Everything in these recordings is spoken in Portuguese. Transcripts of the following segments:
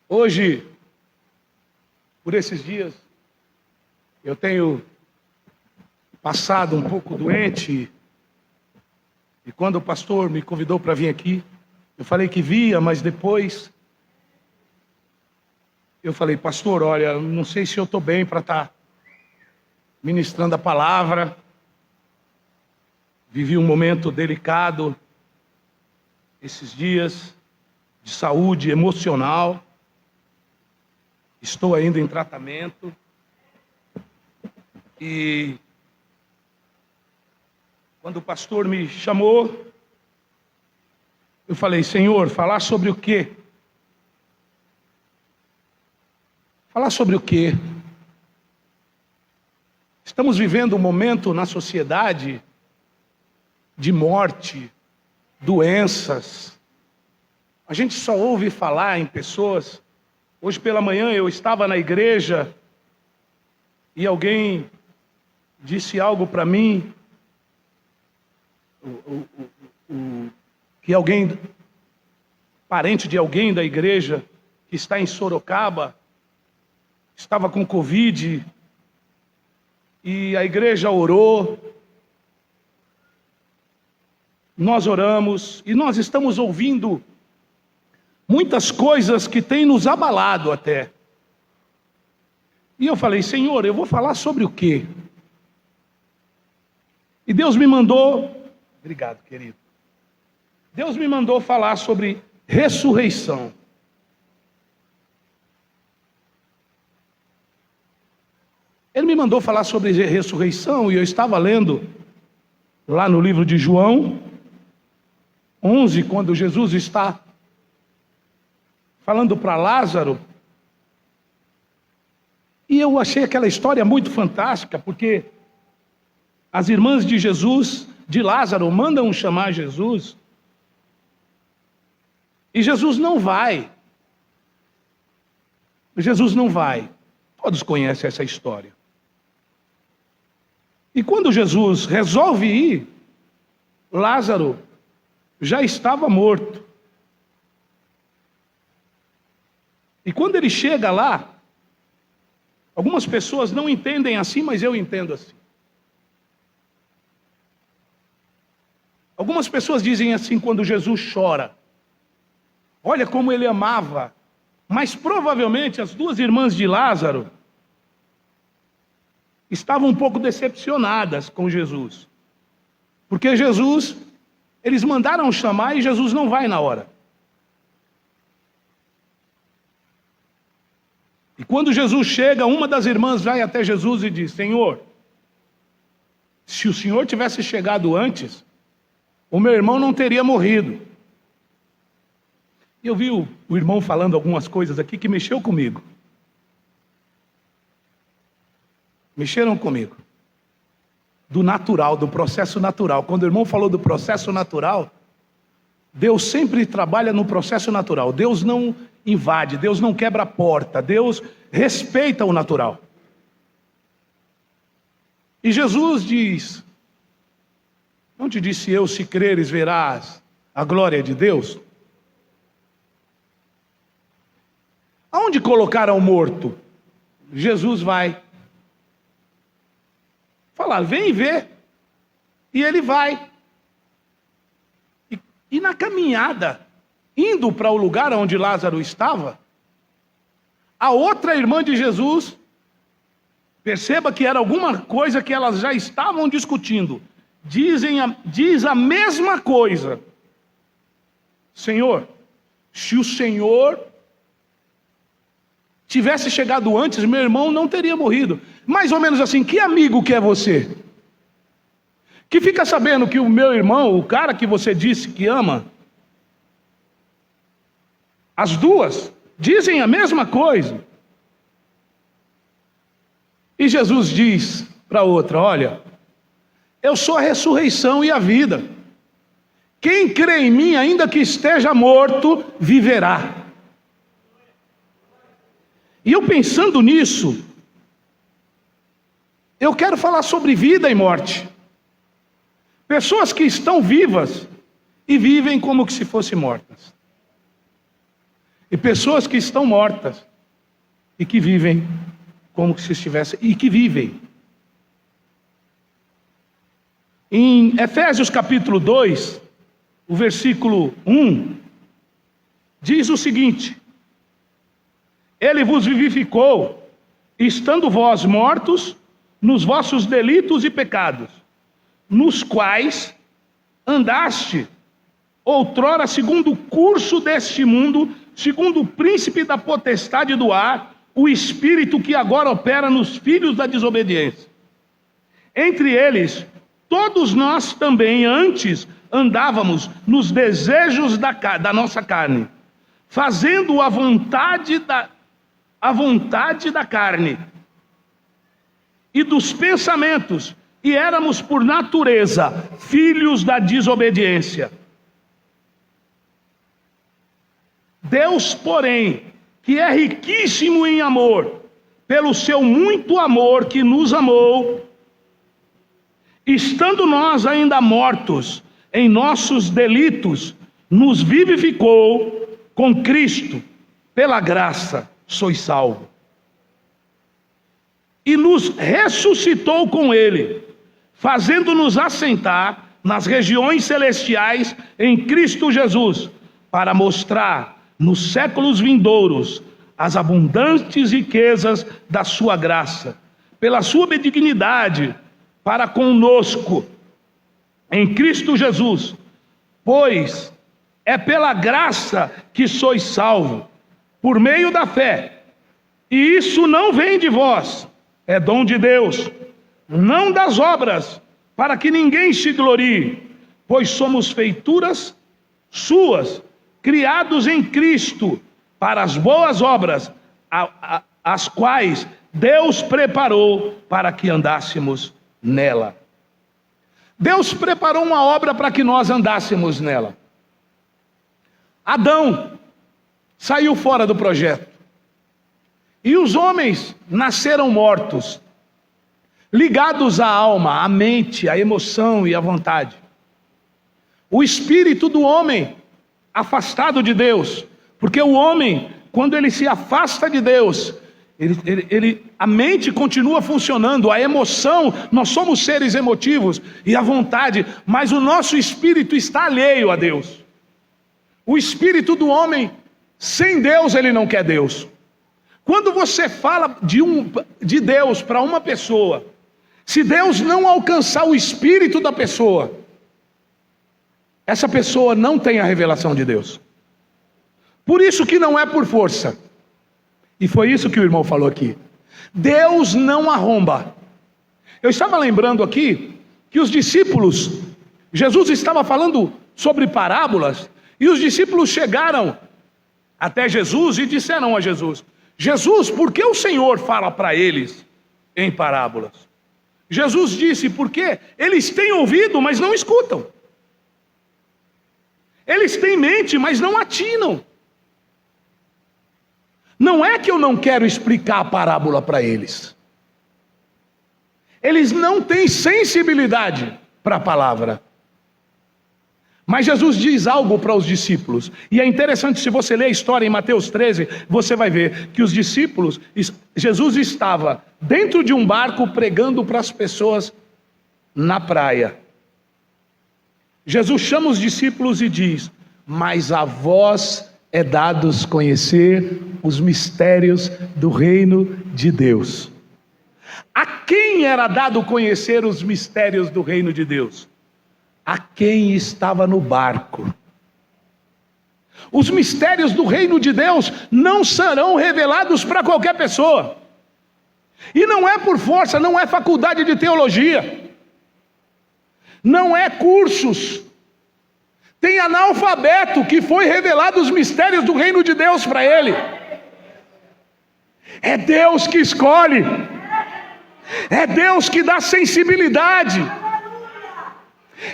Hoje, por esses dias, eu tenho passado um pouco doente. E quando o pastor me convidou para vir aqui, eu falei que via, mas depois eu falei, pastor, olha, não sei se eu estou bem para estar ministrando a palavra. Vivi um momento delicado esses dias, de saúde emocional. Estou ainda em tratamento. E quando o pastor me chamou, eu falei, Senhor, falar sobre o quê? Falar sobre o quê? Estamos vivendo um momento na sociedade de morte, doenças. A gente só ouve falar em pessoas. Hoje pela manhã eu estava na igreja e alguém disse algo para mim, que alguém, parente de alguém da igreja que está em Sorocaba, estava com Covid, e a igreja orou, nós oramos, e nós estamos ouvindo muitas coisas que têm nos abalado até. E eu falei, Senhor, eu vou falar sobre o quê? E Deus me mandou, obrigado, querido. Deus me mandou falar sobre ressurreição. Ele me mandou falar sobre ressurreição e eu estava lendo lá no livro de João 11, quando Jesus está falando para Lázaro. E eu achei aquela história muito fantástica, porque as irmãs de Jesus, de Lázaro, mandam chamar Jesus. E Jesus não vai. Jesus não vai. Todos conhecem essa história. E quando Jesus resolve ir, Lázaro já estava morto. E quando ele chega lá, algumas pessoas não entendem assim, mas eu entendo assim. Algumas pessoas dizem assim quando Jesus chora, olha como ele amava. Mas provavelmente as duas irmãs de Lázaro estavam um pouco decepcionadas com Jesus. Porque Jesus, eles mandaram chamar e Jesus não vai na hora. E quando Jesus chega, uma das irmãs vai até Jesus e diz, Senhor, se o Senhor tivesse chegado antes, o meu irmão não teria morrido. E eu vi o irmão falando algumas coisas aqui que mexeu comigo. Mexeram comigo. Do natural, do processo natural. Quando o irmão falou do processo natural, Deus sempre trabalha no processo natural. Deus não invade, Deus não quebra a porta, Deus respeita o natural. E Jesus diz, não te disse eu, se creres verás a glória de Deus? Aonde colocaram o morto? Jesus vai falar, vem ver. E ele vai. E na caminhada, indo para o lugar onde Lázaro estava, a outra irmã de Jesus, perceba que era alguma coisa que elas já estavam discutindo, diz a mesma coisa. Senhor, se o Senhor tivesse chegado antes, meu irmão não teria morrido. Mais ou menos assim, que amigo que é você? Que fica sabendo que o meu irmão, o cara que você disse que ama, as duas dizem a mesma coisa. E Jesus diz para a outra, olha, eu sou a ressurreição e a vida. Quem crê em mim, ainda que esteja morto, viverá. E eu pensando nisso, eu quero falar sobre vida e morte. Pessoas que estão vivas e vivem como que se fossem mortas. e pessoas que estão mortas e que vivem como se estivessem, e que vivem. Em Efésios capítulo 2, o versículo 1, diz o seguinte: Ele vos vivificou, estando vós mortos nos vossos delitos e pecados, nos quais andaste outrora segundo o curso deste mundo, segundo o príncipe da potestade do ar, o espírito que agora opera nos filhos da desobediência. Entre eles, todos nós também antes andávamos nos desejos da nossa carne, fazendo a vontade da carne e dos pensamentos, e éramos por natureza filhos da desobediência. Deus, porém, que é riquíssimo em amor, pelo seu muito amor que nos amou, estando nós ainda mortos em nossos delitos, nos vivificou com Cristo, pela graça sois salvos. E nos ressuscitou com Ele, fazendo-nos assentar nas regiões celestiais em Cristo Jesus, para mostrar nos séculos vindouros as abundantes riquezas da sua graça, pela sua benignidade para conosco em Cristo Jesus, pois é pela graça que sois salvos, por meio da fé, e isso não vem de vós, é dom de Deus, não das obras, para que ninguém se glorie, pois somos feituras suas, criados em Cristo, para as boas obras, as quais Deus preparou para que andássemos nela. Deus preparou uma obra para que nós andássemos nela. Adão saiu fora do projeto. E os homens nasceram mortos, ligados à alma, à mente, à emoção e à vontade. O espírito do homem afastado de Deus, porque o homem, quando ele se afasta de Deus, a mente continua funcionando, a emoção, nós somos seres emotivos, e a vontade, mas o nosso espírito está alheio a Deus. O espírito do homem, sem Deus, ele não quer Deus. Quando você fala de Deus para uma pessoa, se Deus não alcançar o espírito da pessoa, essa pessoa não tem a revelação de Deus. Por isso que não é por força. E foi isso que o irmão falou aqui. Deus não arromba. Eu estava lembrando aqui que os discípulos, Jesus estava falando sobre parábolas, e os discípulos chegaram até Jesus e disseram a Jesus: Jesus, por que o Senhor fala para eles em parábolas? Jesus disse: porque eles têm ouvido, mas não escutam. Eles têm mente, mas não atinam. Não é que eu não quero explicar a parábola para eles. Eles não têm sensibilidade para a palavra. Mas Jesus diz algo para os discípulos. E é interessante, se você ler a história em Mateus 13, você vai ver que os discípulos, Jesus estava dentro de um barco pregando para as pessoas na praia. Jesus chama os discípulos e diz: mas a vós é dados conhecer os mistérios do reino de Deus. A quem era dado conhecer os mistérios do reino de Deus? A quem estava no barco. Os mistérios do reino de Deus não serão revelados para qualquer pessoa. E não é por força, não é faculdade de teologia, não é cursos. Tem analfabeto que foi revelado os mistérios do reino de Deus para ele. É Deus que escolhe, é Deus que dá sensibilidade,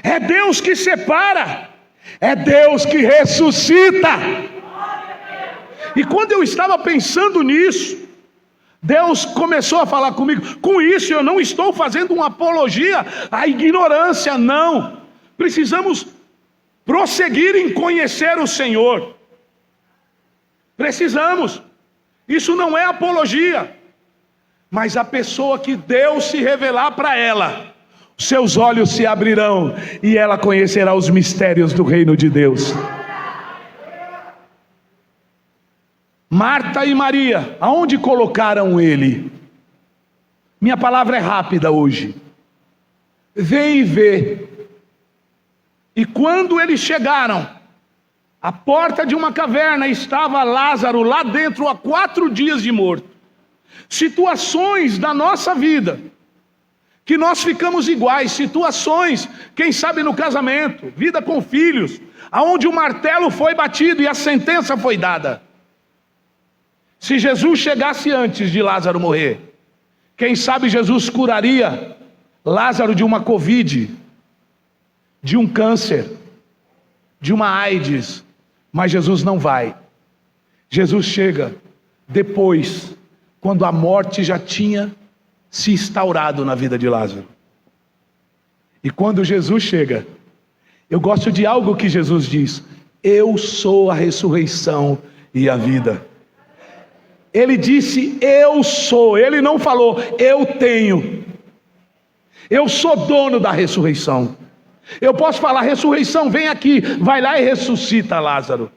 é Deus que separa, é Deus que ressuscita. E quando eu estava pensando nisso, Deus começou a falar comigo. Com isso eu não estou fazendo uma apologia à ignorância, não. Precisamos prosseguir em conhecer o Senhor. Precisamos. Isso não é apologia. Mas a pessoa que Deus se revelar para ela, seus olhos se abrirão e ela conhecerá os mistérios do reino de Deus. Marta e Maria, aonde colocaram ele? Minha palavra é rápida hoje. Vem e vê. E quando eles chegaram, à porta de uma caverna estava Lázaro lá dentro há 4 dias de morto. Situações da nossa vida que nós ficamos iguais, situações, quem sabe no casamento, vida com filhos, aonde o martelo foi batido e a sentença foi dada. Se Jesus chegasse antes de Lázaro morrer, quem sabe Jesus curaria Lázaro de uma Covid, de um câncer, de uma AIDS, mas Jesus não vai. Jesus chega depois, quando a morte já tinha se instaurado na vida de Lázaro. E quando Jesus chega, eu gosto de algo que Jesus diz: eu sou a ressurreição e a vida. Ele disse eu sou, ele não falou eu tenho. Eu sou dono da ressurreição. Eu posso falar: ressurreição, vem aqui, vai lá e ressuscita Lázaro.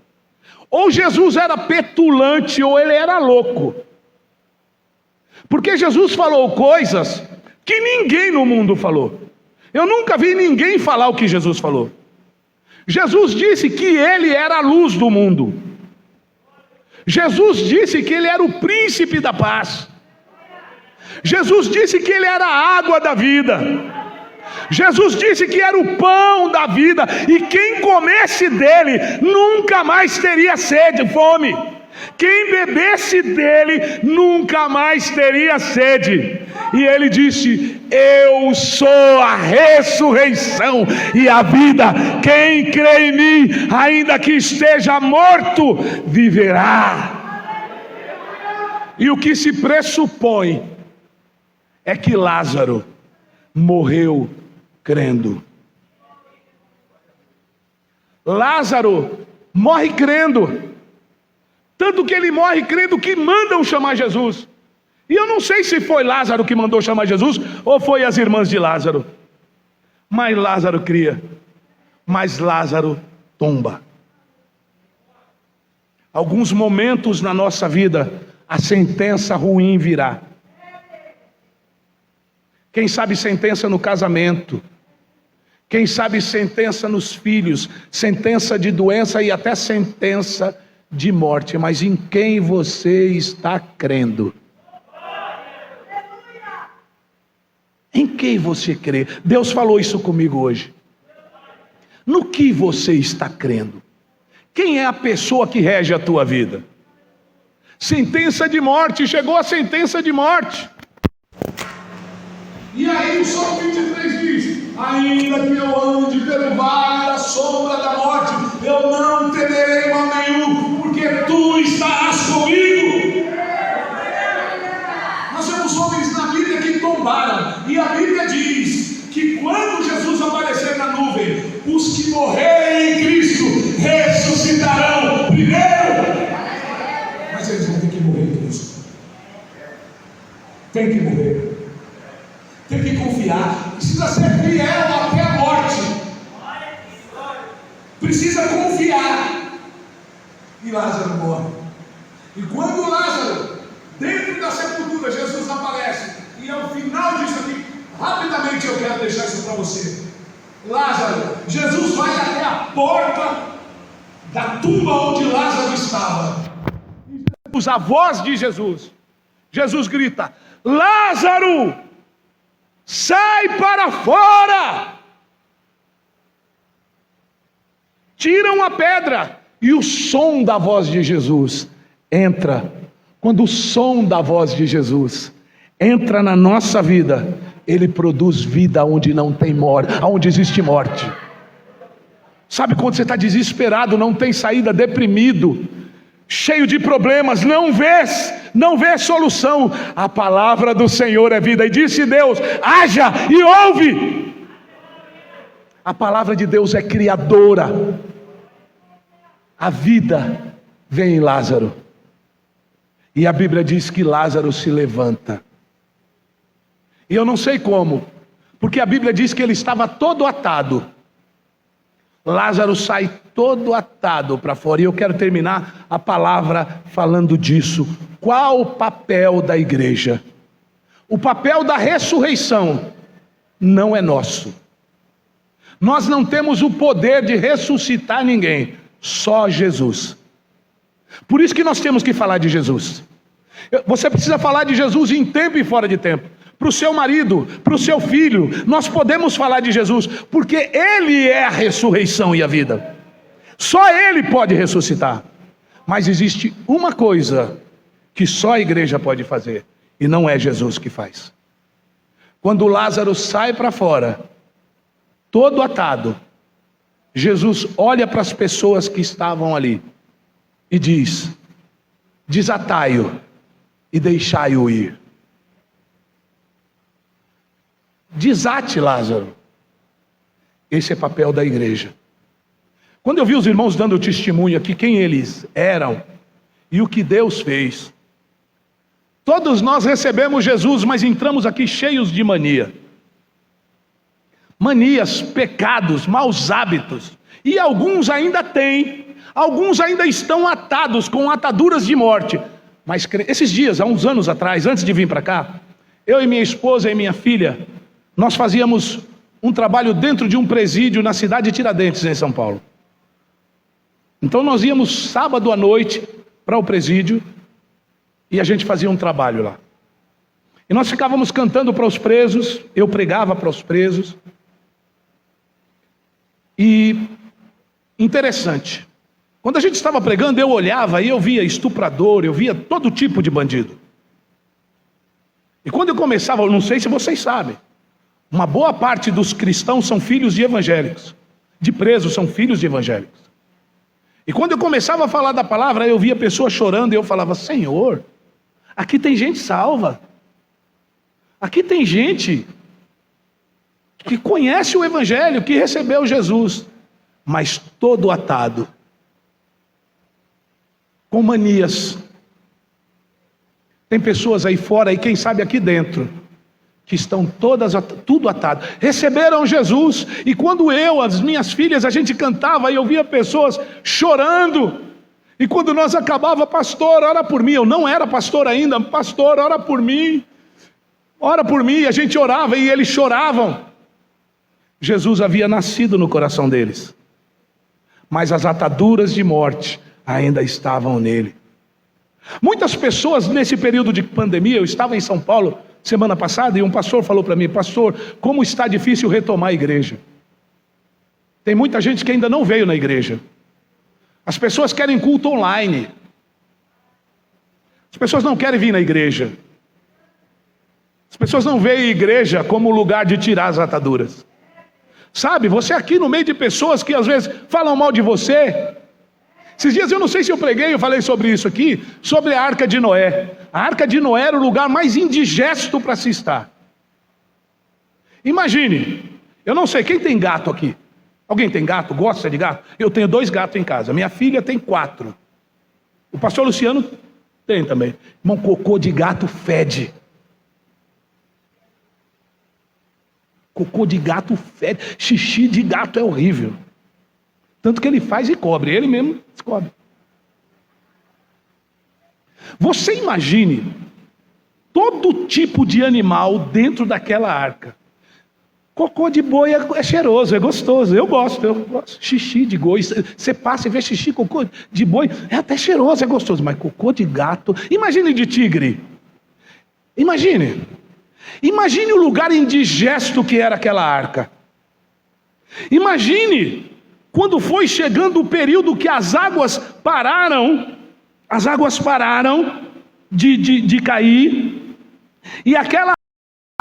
Ou Jesus era petulante ou ele era louco. Porque Jesus falou coisas que ninguém no mundo falou. Eu nunca vi ninguém falar o que Jesus falou. Jesus disse que ele era a luz do mundo. Jesus disse que ele era o príncipe da paz. Jesus disse que ele era a água da vida. Jesus disse que era o pão da vida, e quem comesse dele nunca mais teria sede, fome. Quem bebesse dele nunca mais teria sede. E ele disse: eu sou a ressurreição e a vida. Quem crê em mim, ainda que esteja morto, viverá. E o que se pressupõe é que Lázaro morreu crendo. Lázaro morre crendo. Tanto que ele morre crendo que mandam chamar Jesus. E eu não sei se foi Lázaro que mandou chamar Jesus ou foi as irmãs de Lázaro. Mas Lázaro cria. Mas Lázaro tomba. Alguns momentos na nossa vida, a sentença ruim virá. Quem sabe sentença no casamento. Quem sabe sentença nos filhos. Sentença de doença e até sentença de morte. Mas em quem você está crendo? Em quem você crê? Deus falou isso comigo hoje. No que você está crendo? Quem é a pessoa que rege a tua vida? Sentença de morte, chegou a sentença de morte. E aí o Salmo 23 diz: ainda que eu ande pelo vale da sombra da morte, eu não temerei mal nenhum, porque tu estarás comigo. Nós vemos homens na Bíblia que tombaram, e a Bíblia diz que quando Jesus aparecer na nuvem, os que morrerem em Cristo ressuscitarão primeiro. Mas eles vão ter que morrer em Cristo. Tem que morrer. Tem que confiar. Precisa ser fiel até a morte. Precisa confiar. E Lázaro morre. E quando Lázaro, dentro da sepultura, Jesus aparece. E ao final disso aqui, rapidamente eu quero deixar isso para você. Lázaro, Jesus vai até a porta da tumba onde Lázaro estava. E Jesus, a voz de Jesus, Jesus grita: Lázaro, sai para fora. Tiram a pedra e o som da voz de Jesus entra. Quando o som da voz de Jesus entra na nossa vida, ele produz vida onde não tem morte, onde existe morte. Sabe quando você está desesperado, não tem saída, deprimido, cheio de problemas, não vê solução? A palavra do Senhor é vida. E disse Deus: haja e ouve. A palavra de Deus é criadora. A vida vem em Lázaro. E a Bíblia diz que Lázaro se levanta. E eu não sei como, porque a Bíblia diz que ele estava todo atado. Lázaro sai todo atado para fora. E eu quero terminar a palavra falando disso. Qual o papel da igreja? O papel da ressurreição não é nosso. Nós não temos o poder de ressuscitar ninguém, só Jesus. Por isso que nós temos que falar de Jesus. Você precisa falar de Jesus em tempo e fora de tempo. Para o seu marido, para o seu filho, nós podemos falar de Jesus, porque Ele é a ressurreição e a vida. Só Ele pode ressuscitar. Mas existe uma coisa que só a igreja pode fazer, e não é Jesus que faz. Quando Lázaro sai para fora, todo atado, Jesus olha para as pessoas que estavam ali e diz: desatai-o e deixai-o ir. Desate Lázaro. Esse é papel da igreja. Quando eu vi os irmãos dando testemunho aqui, quem eles eram e o que Deus fez, todos nós recebemos Jesus, mas entramos aqui cheios de mania. Manias, pecados, maus hábitos. E alguns ainda têm, alguns ainda estão atados com ataduras de morte. Mas esses dias, há uns anos atrás, antes de vir para cá, eu e minha esposa e minha filha, nós fazíamos um trabalho dentro de um presídio na cidade de Tiradentes, em São Paulo. Então nós íamos sábado à noite para o presídio e a gente fazia um trabalho lá. E nós ficávamos cantando para os presos, eu pregava para os presos. E interessante, quando a gente estava pregando, eu olhava e eu via estuprador, eu via todo tipo de bandido. E quando eu começava, eu não sei se vocês sabem, uma boa parte dos cristãos são filhos de evangélicos, de presos são filhos de evangélicos. E quando eu começava a falar da palavra, eu via pessoas chorando e eu falava: Senhor, aqui tem gente salva, aqui tem gente que conhece o evangelho, que recebeu Jesus, mas todo atado, com manias. Tem pessoas aí fora e quem sabe aqui dentro, que estão todas, tudo atado. Receberam Jesus, e quando eu, as minhas filhas, a gente cantava e eu via pessoas chorando. E quando nós acabava: pastor, ora por mim. Eu não era pastor ainda. Pastor, ora por mim. Ora por mim. E a gente orava e eles choravam. Jesus havia nascido no coração deles, mas as ataduras de morte ainda estavam nele. Muitas pessoas nesse período de pandemia, eu estava em São Paulo semana passada e um pastor falou para mim: pastor, como está difícil retomar a igreja. Tem muita gente que ainda não veio na igreja. As pessoas querem culto online. As pessoas não querem vir na igreja. As pessoas não veem a igreja como lugar de tirar as ataduras. Sabe, você aqui no meio de pessoas que às vezes falam mal de você. Esses dias, eu não sei se eu preguei, eu falei sobre isso aqui, sobre a Arca de Noé. A Arca de Noé era o lugar mais indigesto para se estar. Imagine, eu não sei, quem tem gato aqui? Alguém tem gato? Gosta de gato? Eu tenho 2 gatos em casa, minha filha tem 4. O pastor Luciano tem também. Irmão, cocô de gato fede. Cocô de gato fede, xixi de gato é horrível. Tanto que ele faz e cobre, ele mesmo descobre. Você imagine todo tipo de animal dentro daquela arca. Cocô de boi é cheiroso, é gostoso, eu gosto. Xixi de boi, você passa e vê xixi, cocô de boi, é até cheiroso, é gostoso. Mas cocô de gato, imagine de tigre. Imagine o lugar indigesto que era aquela arca. Imagine quando foi chegando o período que as águas pararam de cair, e aquela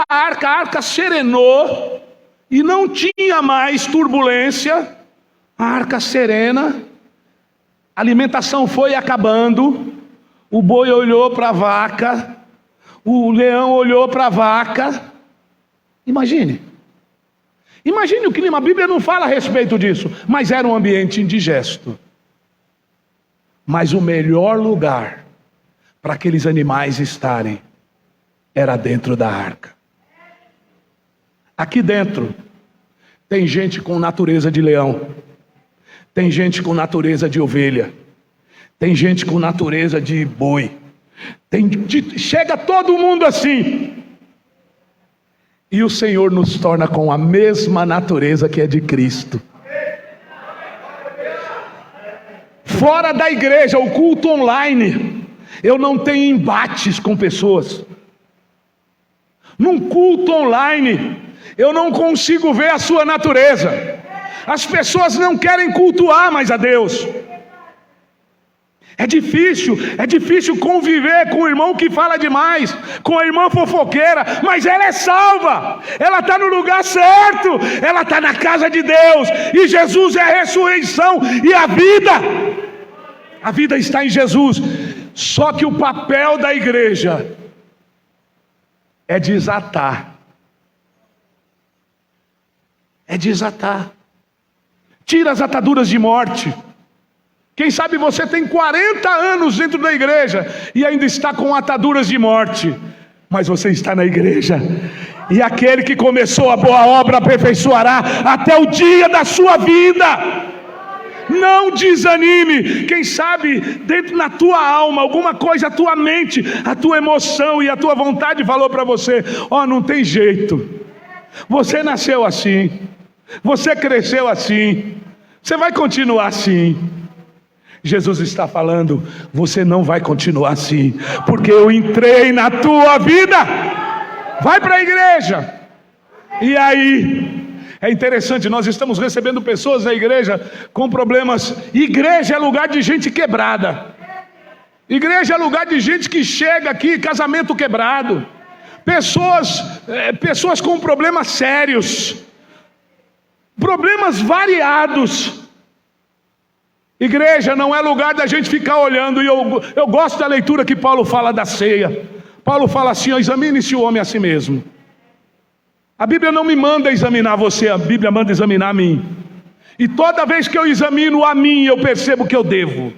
a arca serenou, e não tinha mais turbulência, a arca serena, a alimentação foi acabando, o boi olhou para a vaca, o leão olhou para a vaca. Imagine o clima, a Bíblia não fala a respeito disso, mas era um ambiente indigesto. Mas o melhor lugar para aqueles animais estarem era dentro da arca. Aqui dentro tem gente com natureza de leão, tem gente com natureza de ovelha, tem gente com natureza de boi, chega todo mundo assim. E o Senhor nos torna com a mesma natureza que é de Cristo. Fora da igreja, o culto online, eu não tenho embates com pessoas. Num culto online, eu não consigo ver a sua natureza. As pessoas não querem cultuar mais a Deus. É difícil conviver com o irmão que fala demais, com a irmã fofoqueira, mas ela é salva, ela está no lugar certo, ela está na casa de Deus, e Jesus é a ressurreição e a vida está em Jesus. Só que o papel da igreja é desatar, tira as ataduras de morte. Quem sabe você tem 40 anos dentro da igreja e ainda está com ataduras de morte, mas você está na igreja, e aquele que começou a boa obra aperfeiçoará até o dia da sua vida. Não desanime. Quem sabe dentro na tua alma alguma coisa, a tua mente, a tua emoção e a tua vontade falou para você: não tem jeito, você nasceu assim, você cresceu assim, você vai continuar assim. Jesus está falando: você não vai continuar assim, porque eu entrei na tua vida. Vai para a igreja. E aí, é interessante, nós estamos recebendo pessoas na igreja com problemas. Igreja é lugar de gente quebrada. Igreja é lugar de gente que chega aqui, casamento quebrado. Pessoas com problemas sérios, problemas variados. Igreja não é lugar da gente ficar olhando. E eu gosto da leitura que Paulo fala da ceia. Paulo fala assim: examine-se o homem a si mesmo. A Bíblia não me manda examinar você, a Bíblia manda examinar a mim. E toda vez que eu examino a mim, eu percebo que eu devo.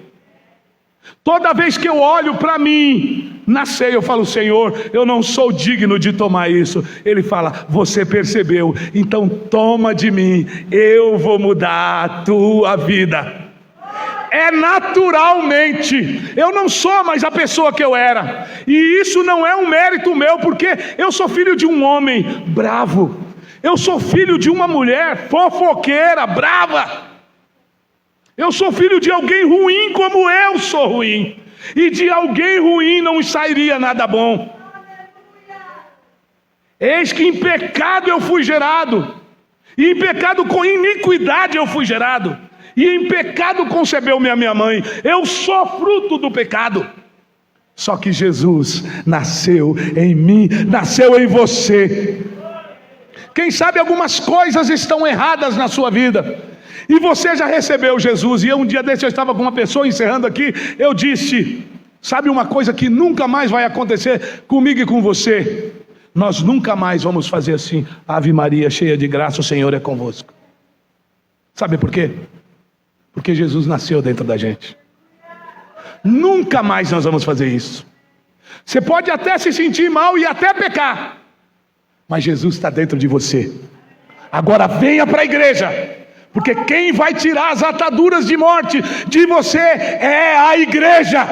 Toda vez que eu olho para mim na ceia, eu falo: Senhor, eu não sou digno de tomar isso. Ele fala: você percebeu, então toma de mim, eu vou mudar a tua vida. É naturalmente, eu não sou mais a pessoa que eu era, e isso não é um mérito meu, porque eu sou filho de um homem bravo, eu sou filho de uma mulher fofoqueira, brava, eu sou filho de alguém ruim como eu sou ruim, e de alguém ruim não sairia nada bom. Eis que em pecado eu fui gerado, e em pecado com iniquidade eu fui gerado, e em pecado concebeu-me a minha mãe. Eu sou fruto do pecado. Só que Jesus nasceu em mim, nasceu em você. Quem sabe algumas coisas estão erradas na sua vida, e você já recebeu Jesus. E um dia desse eu estava com uma pessoa encerrando aqui, eu disse: sabe uma coisa que nunca mais vai acontecer comigo e com você? Nós nunca mais vamos fazer assim: Ave Maria, cheia de graça, o Senhor é convosco. Sabe por quê? Porque Jesus nasceu dentro da gente. Nunca mais nós vamos fazer isso. Você pode até se sentir mal e até pecar, mas Jesus está dentro de você. Agora venha para a igreja, porque quem vai tirar as ataduras de morte de você é a igreja.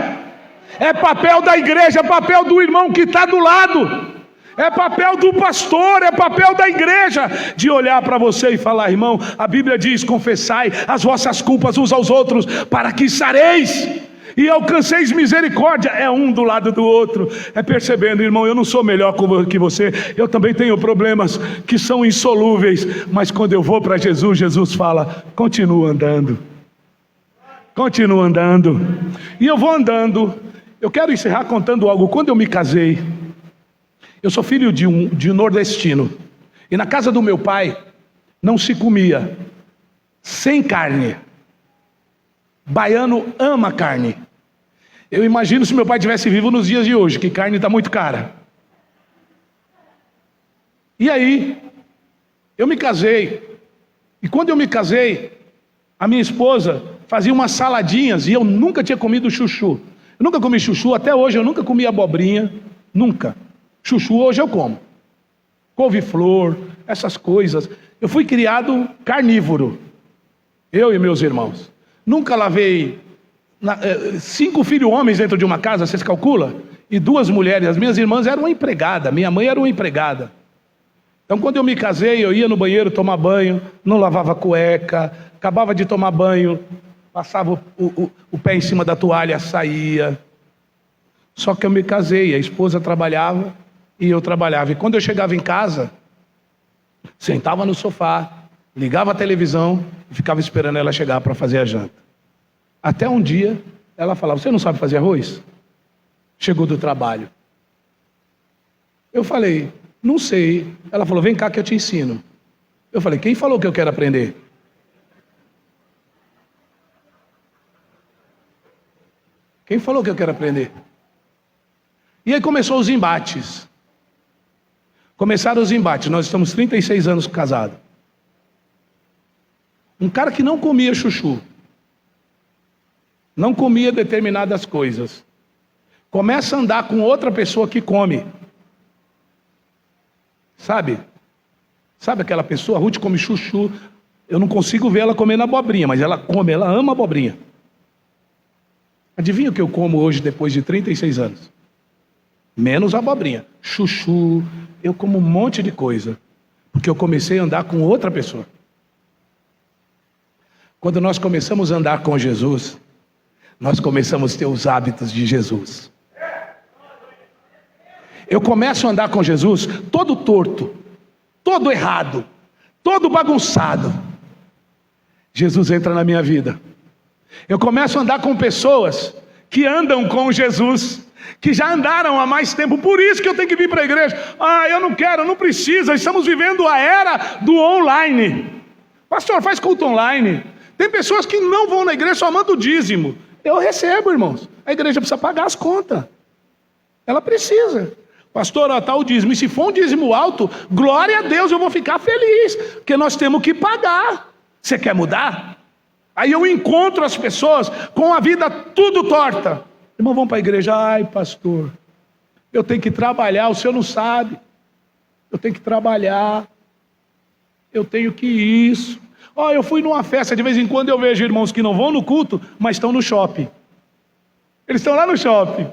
É papel da igreja, é papel do irmão que está do lado, é papel do pastor, é papel da igreja de olhar para você e falar: irmão, a Bíblia diz: confessai as vossas culpas uns aos outros, para que sareis e alcanceis misericórdia. É um do lado do outro, é percebendo: irmão, eu não sou melhor que você, eu também tenho problemas que são insolúveis, mas quando eu vou para Jesus, Jesus fala: continua andando, continua andando. E eu vou andando. Eu quero encerrar contando algo. Quando eu me casei, eu sou filho de um nordestino, e na casa do meu pai não se comia sem carne. Baiano ama carne. Eu imagino se meu pai estivesse vivo nos dias de hoje, que carne está muito cara. E aí, eu me casei, e quando eu me casei, a minha esposa fazia umas saladinhas, e eu nunca tinha comido chuchu. Eu nunca comi chuchu, até hoje eu nunca comi abobrinha, nunca. Chuchu hoje eu como. Couve-flor, essas coisas. Eu fui criado carnívoro, eu e meus irmãos. Nunca lavei 5 filhos homens dentro de uma casa, vocês calculam? E 2 mulheres. As minhas irmãs eram uma empregada, minha mãe era uma empregada. Então quando eu me casei, eu ia no banheiro tomar banho, não lavava cueca, acabava de tomar banho, passava o pé em cima da toalha, saía. Só que eu me casei, a esposa trabalhava e eu trabalhava. E quando eu chegava em casa, sentava no sofá, ligava a televisão e ficava esperando ela chegar para fazer a janta. Até um dia, ela falava, você não sabe fazer arroz? Chegou do trabalho. Eu falei, não sei. Ela falou, vem cá que eu te ensino. Eu falei, quem falou que eu quero aprender? Quem falou que eu quero aprender? E aí começou os embates. Começaram os embates. Nós estamos 36 anos casados. Um cara que não comia chuchu, não comia determinadas coisas, começa a andar com outra pessoa que come. Sabe? Sabe aquela pessoa? A Ruth come chuchu. Eu não consigo ver ela comendo abobrinha, mas ela come, ela ama abobrinha. Adivinha o que eu como hoje depois de 36 anos? Menos abobrinha. Chuchu, eu como um monte de coisa. Porque eu comecei a andar com outra pessoa. Quando nós começamos a andar com Jesus, nós começamos a ter os hábitos de Jesus. Eu começo a andar com Jesus todo torto, todo errado, todo bagunçado. Jesus entra na minha vida. Eu começo a andar com pessoas que andam com Jesus, que já andaram há mais tempo. Por isso que eu tenho que vir para a igreja. Eu não quero, não precisa. Estamos vivendo a era do online. Pastor, faz culto online. Tem pessoas que não vão na igreja só mandam o dízimo. Eu recebo, irmãos. A igreja precisa pagar as contas. Ela precisa. Pastor, está o dízimo. E se for um dízimo alto, glória a Deus, eu vou ficar feliz. Porque nós temos que pagar. Você quer mudar? Aí eu encontro as pessoas com a vida tudo torta. Irmão, vamos para a igreja. Ai, pastor, eu tenho que trabalhar. O senhor não sabe. Eu tenho que trabalhar. Eu tenho que isso. Eu fui numa festa. De vez em quando eu vejo irmãos que não vão no culto, mas estão no shopping. Eles estão lá no shopping.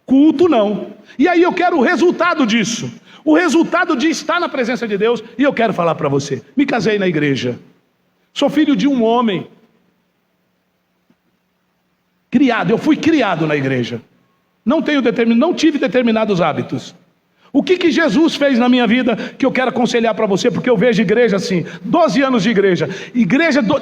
Culto não. E aí eu quero o resultado disso. O resultado de estar na presença de Deus. E eu quero falar para você. Me casei na igreja. Sou filho de um homem. Eu fui criado na igreja. Não tive determinados hábitos. O que Jesus fez na minha vida que eu quero aconselhar para você, porque eu vejo igreja assim, 12 anos de igreja.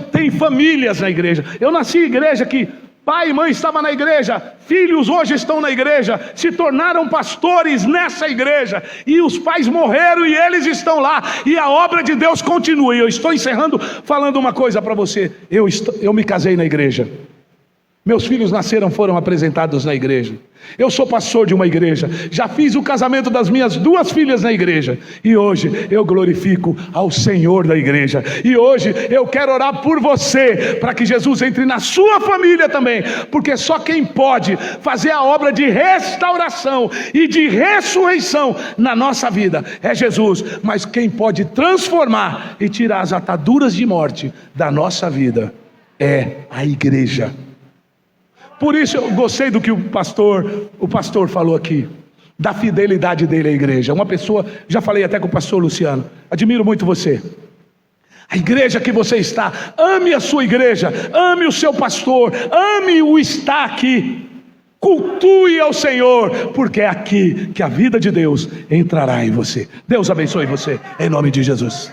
Tem famílias na igreja. Eu nasci em igreja que pai e mãe estavam na igreja, filhos hoje estão na igreja, se tornaram pastores nessa igreja, e os pais morreram e eles estão lá, e a obra de Deus continua. E eu estou encerrando falando uma coisa para você. Eu me casei na igreja. Meus filhos foram apresentados na igreja. Eu sou pastor de uma igreja. Já fiz o casamento das minhas 2 filhas na igreja. E hoje eu glorifico ao Senhor da igreja. E hoje eu quero orar por você, para que Jesus entre na sua família também. Porque só quem pode fazer a obra de restauração e de ressurreição na nossa vida é Jesus. Mas quem pode transformar e tirar as ataduras de morte da nossa vida é a igreja. Por isso eu gostei do que o pastor falou aqui, da fidelidade dele à igreja. Uma pessoa, já falei até com o pastor Luciano, admiro muito você. A igreja que você está, ame a sua igreja, ame o seu pastor, ame o estar aqui, cultue ao Senhor, porque é aqui que a vida de Deus entrará em você. Deus abençoe você, em nome de Jesus.